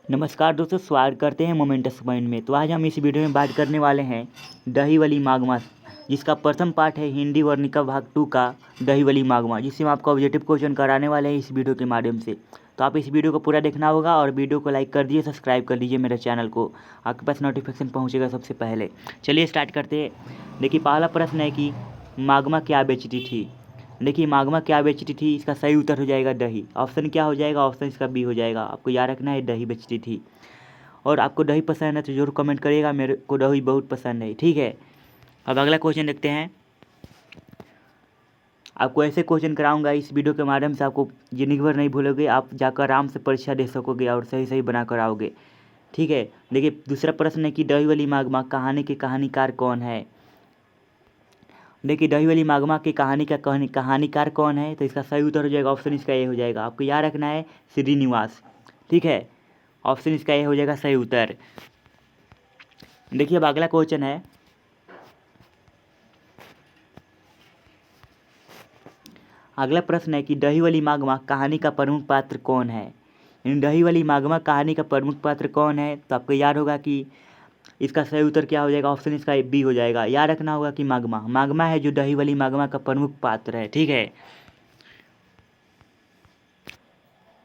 नमस्कार दोस्तों, स्वागत करते हैं मोमेंटस पॉइंट में। तो आज हम इस वीडियो में बात करने वाले हैं दही वली मागमा, जिसका प्रथम पार्ट है हिंदी वर्णिका भाग 2 का दही वली मागमा, जिससे हम आपको ऑब्जेक्टिव क्वेश्चन कराने वाले हैं इस वीडियो के माध्यम से। तो आप इस वीडियो को पूरा देखना होगा और वीडियो को लाइक कर दीजिए, सब्सक्राइब कर लीजिए मेरे चैनल को, आपके पास नोटिफिकेशन पहुँचेगा सबसे पहले। चलिए स्टार्ट करते हैं। देखिए, पहला प्रश्न है कि मागमा क्या बेचती थी। देखिए, मागमा क्या बेचती थी, इसका सही उत्तर हो जाएगा दही। ऑप्शन क्या हो जाएगा, ऑप्शन इसका बी हो जाएगा। आपको याद रखना है दही बेचती थी। और आपको दही पसंद है तो जरूर कमेंट करिएगा, मेरे को दही बहुत पसंद है, ठीक है। अब अगला क्वेश्चन देखते हैं। आपको ऐसे क्वेश्चन कराऊंगा इस वीडियो के माध्यम से, आपको जिंदगी भर नहीं भूलोगे, आप जाकर आराम से परीक्षा दे सकोगे और सही सही बना कर आओगे, ठीक है। देखिए, दूसरा प्रश्न है कि दही वली मागमा कहानी के कहानीकार कौन है। देखिए, दही वली मागमा की कहानी का कहानीकार कौन है, तो इसका सही उत्तर हो जाएगा ऑप्शन इसका ए हो जाएगा। आपको याद रखना है श्रीनिवास, ठीक है। ऑप्शन इसका ए हो जाएगा सही उत्तर। देखिए, अब अगला क्वेश्चन है। अगला प्रश्न है कि दही वली मागमा कहानी का प्रमुख पात्र कौन है। इन दही वली मागमा कहानी का प्रमुख पात्र कौन है, तो आपको याद होगा कि इसका सही उत्तर क्या हो जाएगा, ऑप्शन इसका बी हो जाएगा। याद रखना होगा कि मागमा मागमा है जो दही वली मागमा का प्रमुख पात्र है, ठीक है।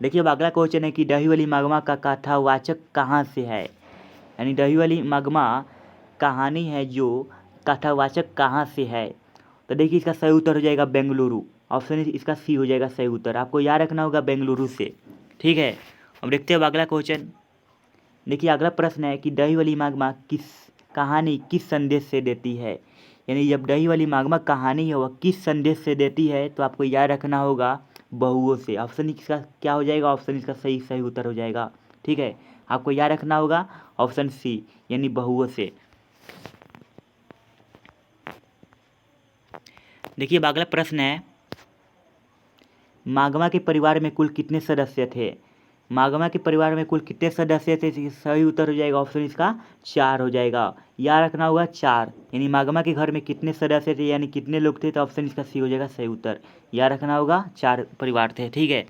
देखिए, अब अगला क्वेश्चन है कि दही वली मागमा का कथावाचक कहाँ से है। यानी दही वली मागमा कहानी है जो कथावाचक कहाँ से है, तो देखिए इसका सही उत्तर हो जाएगा बेंगलुरु। ऑप्शन इसका सी हो जाएगा सही उत्तर। आपको याद रखना होगा बेंगलुरु से, ठीक है। अब देखते हैं अब अगला क्वेश्चन। देखिए, अगला प्रश्न है कि दही वली मागमा कहानी किस संदेश से देती है। यानी जब दही वली मागमा कहानी है वह किस संदेश से देती है, तो आपको याद रखना होगा बहुओं से। ऑप्शन इसका क्या हो जाएगा, ऑप्शन इसका सही सही उत्तर हो जाएगा, ठीक है। आपको याद रखना होगा ऑप्शन सी, यानी बहुओं से। देखिए, अब अगला प्रश्न है मागमा के परिवार में कुल कितने सदस्य थे। मागमा के परिवार में कुल कितने सदस्य थे, सही उत्तर हो जाएगा ऑप्शन इसका 4 हो जाएगा। याद रखना होगा 4, यानी मागमा के घर में कितने सदस्य थे यानी कितने लोग थे, तो ऑप्शन इसका सी हो जाएगा सही उत्तर। याद रखना होगा 4 परिवार थे, ठीक है।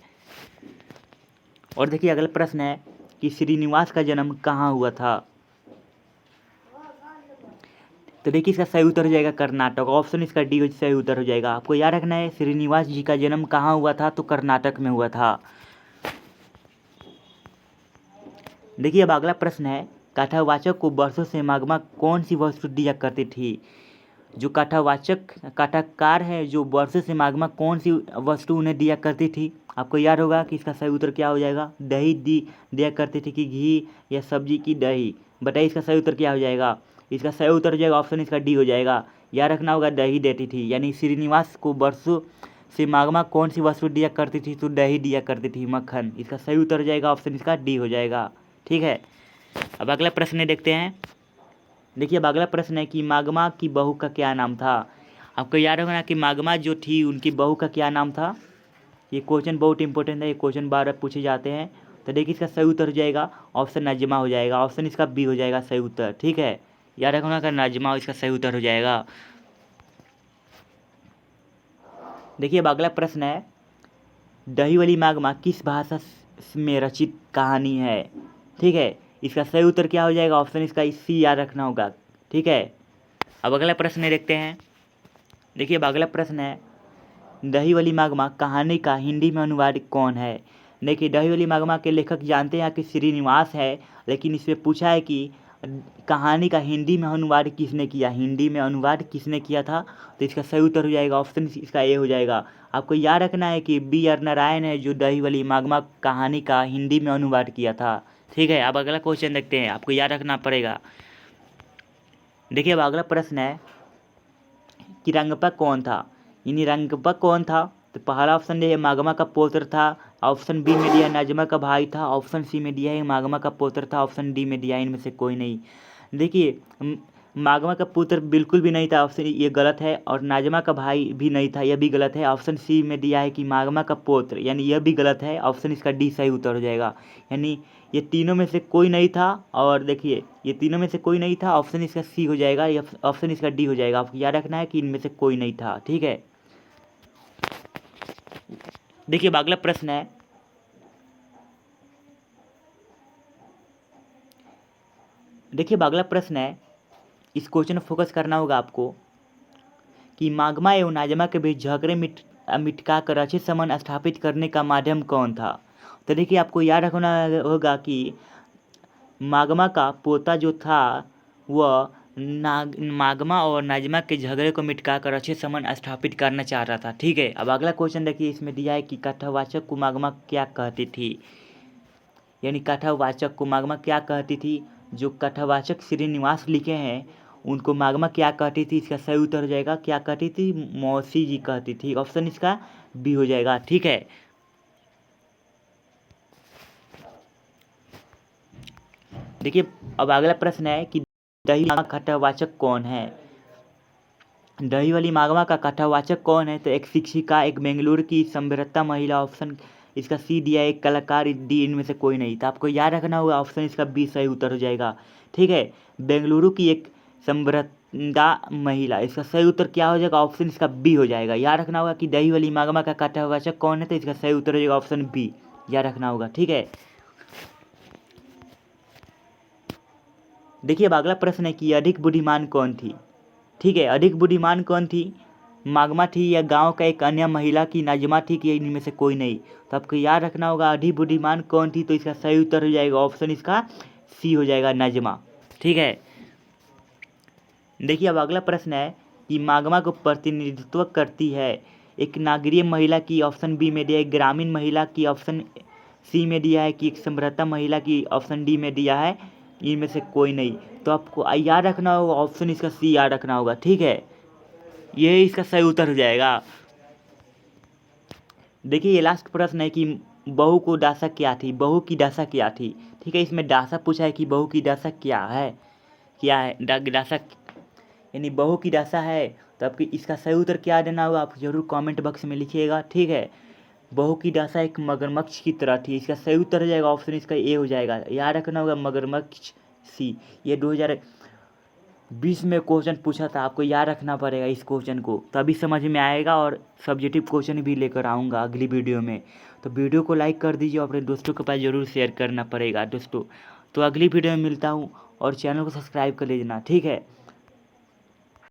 और देखिए, अगला प्रश्न है कि श्रीनिवास का जन्म कहाँ हुआ था। तो देखिए, इसका सही उत्तर हो जाएगा कर्नाटक। ऑप्शन इसका डी सही उत्तर हो जाएगा। आपको याद रखना है श्रीनिवास जी का जन्म कहाँ हुआ था, तो कर्नाटक में हुआ था। देखिए, अब अगला प्रश्न है कथावाचक को वर्षों से मागमा कौन सी वस्तु दिया करती थी। जो कथावाचक कथाकार है जो वर्षों से मागमा कौन सी वस्तु उन्हें दिया करती थी। आपको याद होगा कि इसका सही उत्तर क्या हो जाएगा, दही दिया करती थी कि घी या सब्जी की दही। बताइए इसका सही उत्तर क्या हो जाएगा। इसका सही उत्तर हो जाएगा ऑप्शन इसका डी हो जाएगा। याद रखना होगा दही देती थी, यानी श्रीनिवास को वर्षों से मागमा कौन सी वस्तु दिया करती थी, तो दही दिया करती थी, मक्खन। इसका सही उत्तर हो जाएगा ऑप्शन इसका डी हो जाएगा, ठीक है। अब अगला प्रश्न देखते हैं। देखिए, अब अगला प्रश्न है कि मागमा की बहू का क्या नाम था। आपको याद होगा ना कि मागमा जो थी उनकी बहू का क्या नाम था। ये क्वेश्चन बहुत इंपॉर्टेंट है, ये क्वेश्चन बार बार पूछे जाते हैं। तो देखिए, इसका सही उत्तर हो जाएगा ऑप्शन नजमा हो जाएगा। ऑप्शन इसका बी हो जाएगा सही उत्तर, ठीक है। याद रखना कि नजमा इसका सही उत्तर हो जाएगा। देखिए, अब अगला प्रश्न है दही वली मागमा किस भाषा में रचित कहानी है, ठीक है। इसका सही उत्तर क्या हो जाएगा, ऑप्शन इसका सी याद रखना होगा, ठीक है। अब अगला प्रश्न देखते हैं। देखिए, अब अगला प्रश्न है दही वली मागमा कहानी का हिंदी में अनुवाद कौन है। देखिए, दही वली मागमा के लेखक जानते हैं कि श्रीनिवास है, लेकिन इसमें पूछा है कि कहानी का हिंदी में अनुवाद किसने किया, हिंदी में अनुवाद किसने किया था। तो इसका सही उत्तर हो जाएगा ऑप्शन इसका ए हो जाएगा। आपको याद रखना है कि बी आर नारायण है जो दही वली मागमा कहानी का हिंदी में अनुवाद किया था, ठीक है। अब अगला क्वेश्चन देखते हैं, आपको याद रखना पड़ेगा। देखिए, अब अगला प्रश्न है कि रंगप्पा कौन था। यानी रंगप्पा कौन था, तो पहला ऑप्शन है मागमा का पुत्र था। ऑप्शन बी में दिया है नजमा का भाई था। ऑप्शन सी में दिया है मागमा का पुत्र था। ऑप्शन डी में दिया है इनमें से कोई नहीं। देखिए, मागमा का पुत्र बिल्कुल भी नहीं था, ऑप्शन ये गलत है। और नाजमा का भाई भी नहीं था, यह भी गलत है। ऑप्शन सी में दिया है कि मागमा का पुत्र, यानी यह भी गलत है। ऑप्शन इसका डी सही उत्तर हो जाएगा। यानी ये तीनों में से कोई नहीं था। और देखिए, ये तीनों में से कोई नहीं था, ऑप्शन इसका सी हो जाएगा, या ऑप्शन इसका डी हो जाएगा। आपको याद रखना है कि इनमें से कोई नहीं था, ठीक है। देखिए, अब अगला प्रश्न है देखिए अब अगला प्रश्न है, इस क्वेश्चन में फोकस करना होगा आपको कि माग्मा एवं नाजमा के बीच झगड़े मिटका कर अच्छे संबंध स्थापित करने का माध्यम कौन था। तो देखिए आपको याद रखना होगा कि माग्मा का पोता जो था वह माग्मा और नाजमा के झगड़े को मिटका कर अच्छे संबंध स्थापित करना चाह रहा था। ठीक है, अब अगला क्वेश्चन देखिए, इसमें दिया है कि कथावाचक को माग्मा क्या कहती थी, यानी कथावाचक को माग्मा क्या कहती थी। जो कथावाचक श्रीनिवास लिखे हैं उनको माग्मा क्या कहती थी, इसका सही उत्तर हो जाएगा क्या कहती थी, मौसी जी कहती थी। ऑप्शन इसका बी हो जाएगा। ठीक है, देखिए अब अगला प्रश्न है कि दही माग्मा कथावाचक कौन है। दही वाली माग्मा का कथावाचक कौन है। तो एक शिक्षिका, एक बेंगलुरु की संभ्रता महिला, ऑप्शन इसका सी दिया, एक कलाकार, डी इनमें से कोई नहीं। तो आपको याद रखना होगा ऑप्शन इसका बी सही उत्तर हो जाएगा। ठीक है, बेंगलुरु की एक संभ्रता महिला, इसका सही उत्तर क्या हो जाएगा, ऑप्शन इसका बी हो जाएगा। याद रखना होगा कि दही वाली माग्मा का कथावाचक कौन है, तो इसका सही उत्तर हो जाएगा ऑप्शन बी, याद रखना होगा। ठीक है, देखिए अब अगला प्रश्न है कि अधिक बुद्धिमान कौन थी। ठीक है, अधिक बुद्धिमान कौन थी, माग्मा थी या गांव का एक अन्य महिला की नाजमा थी कि इनमें से कोई नहीं। तो आपको याद रखना होगा अधिक बुद्धिमान कौन थी, तो इसका सही उत्तर हो जाएगा ऑप्शन इसका सी हो जाएगा, नाजमा। ठीक है, देखिए अब अगला प्रश्न है कि माग्मा को प्रतिनिधित्व करती है एक नागरीय महिला की, ऑप्शन बी में दिया है, एक ग्रामीण महिला की, ऑप्शन सी में दिया है, कि एक समृद्धा महिला की, ऑप्शन डी में दिया है, इनमें से कोई नहीं। तो आपको याद रखना होगा ऑप्शन इसका सी याद रखना होगा। ठीक है, ये इसका सही उत्तर हो जाएगा। देखिए ये लास्ट प्रश्न है कि बहू को दासा क्या थी, बहू की दासा क्या थी। ठीक है, इसमें दासा पूछा है कि बहू की दासा क्या है, दासा यानी बहू की दासा है। तो आपकी इसका सही उत्तर क्या देना होगा, आप जरूर कमेंट बॉक्स में लिखिएगा। ठीक है, बहू की दासा एक मगरमच्छ की तरह थी, इसका सही उत्तर हो जाएगा ऑप्शन इसका ए हो जाएगा। याद रखना होगा मगरमच्छ सी। ये 2020 में क्वेश्चन पूछा था, आपको याद रखना पड़ेगा इस क्वेश्चन को, तभी समझ में आएगा। और सब्जेक्टिव क्वेश्चन भी लेकर आऊँगा अगली वीडियो में। तो वीडियो को लाइक कर दीजिए, अपने दोस्तों के पास ज़रूर शेयर करना पड़ेगा दोस्तों। तो अगली वीडियो में मिलता हूँ, और चैनल को सब्सक्राइब कर लीजिए। ठीक है।